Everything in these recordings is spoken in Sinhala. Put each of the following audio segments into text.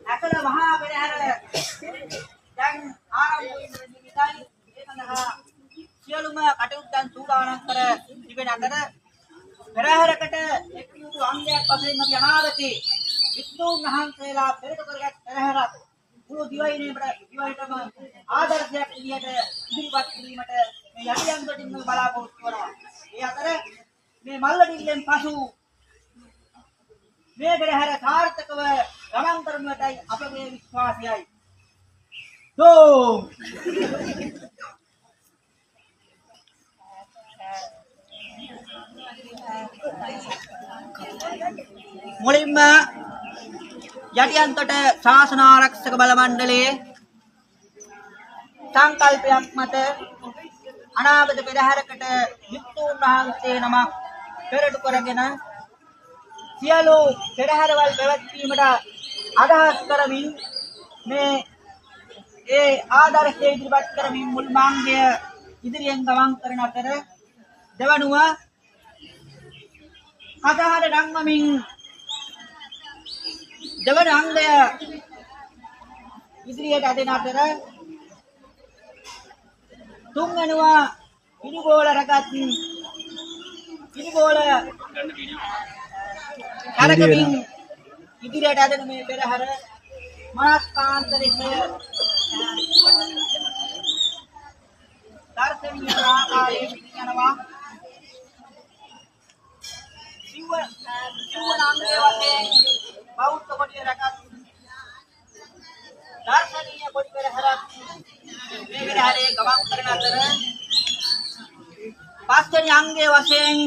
අකල මහා පෙරහැර දැන් ආරම්භ වෙන නිමිතයි ඒ සඳහා සියලුම කටයුත්තන් සූදානම් කර තිබෙන අතර පෙරහැරකට එක් යුතු අංගයක් වශයෙන් අපි අනාගතේ වික්ෂුන් වහන්සේලා පෙරට කරගත් පෙරහැරක් මුළු දිවයිනේටම ආදර්ශයක් විදියට ඉදිරිපත් කිරීමට මේ යටියන්තටින් බලාපොරොත්තු වෙනවා. ඒ අතර මේ මල්ලඩිල්ලෙන් පසු මේ පෙරහැර සාර්ථකව ගමන් කරනටයි අපගේ විශ්වාසයයි. මුලින්ම යටියන්තොට ශාසන ආරක්ෂක බල මණ්ඩලයේ සංකල්පයක් මත අනාගත පෙරහැරකට වික්ෂුන් වහන්සේ නමක් පෙරටු කරගෙන සියලු පෙරහැරවල් පැවැත්වීමට අදහස් කරමින් මේ ඒ ආදර්ශය ඉදිරිපත් කරමින් මුල් මාර්ගය ඉදිරියෙන් ගමන් කරන අතර දෙවනුව කතාහඬ නංවමින් දෙවන අංගය ඉදිරියට අදින අතර තුන්වෙනුව පිළිගෝල රැගත් පිළිගෝල කරකමින් ඉදිරියට අදින මේ පෙරහැර මනස්කාන්තරිකය දර්ශනීය ආකාරයෙන් යනවා. සිව්වනාංගයේ වශයෙන් බෞද්ධ කොටිය රැගත් දර්ශනීය කොට පෙරහැරක් මේ පෙරහැරේ ගමන් කරන අතර පස්වෙනි අංගයේ වශයෙන්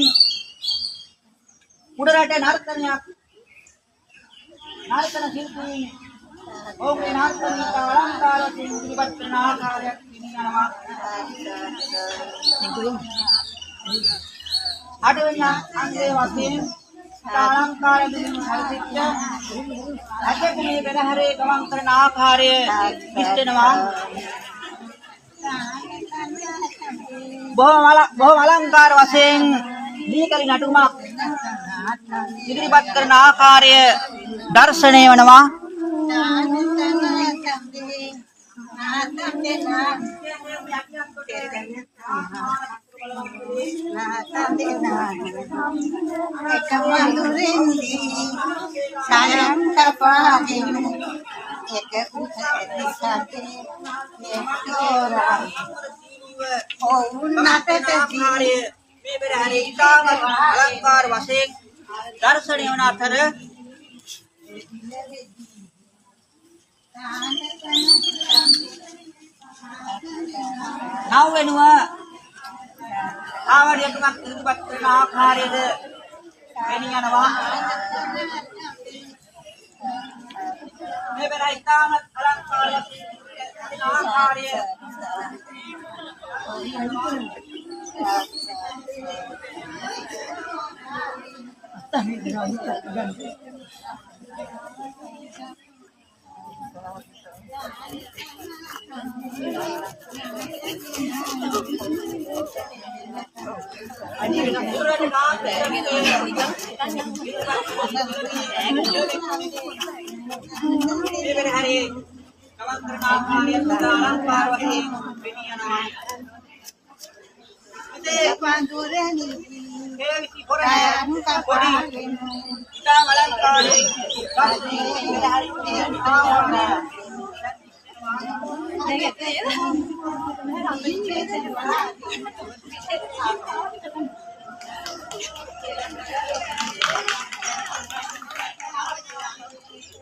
උඩරට නර්තනයක් නර්තන ශිල්පී ඔවුන්ගේ නර්තනික අලංකාරයෙන් ඉදිරිපත් කරන ආකාරයක් පිළිගන්නවා. අටවෙනි අංගයේ වශයෙන් අලංකාර දෙමින් හරිසිට ඇතකේ පෙරහැරේ ගමන් කරන ආකාරය විස්තනවා. බොහොම අලංකාර වශයෙන් දීකලි නටුමක් ඉදිරිපත් කරන ආකාරය දර්ශනය වෙනවා. මේ පෙරහැරේ ඉතාම අලංකාර වශයෙන් දර්ශනය වන අතර නව වෙනුව ආවඩියටමක් ඉදිරිපත් කරන ආකාරයද වෙණි යනවා. මේ පෙරහැර ඉතාම අලංකාර වශයෙන් ආකාරය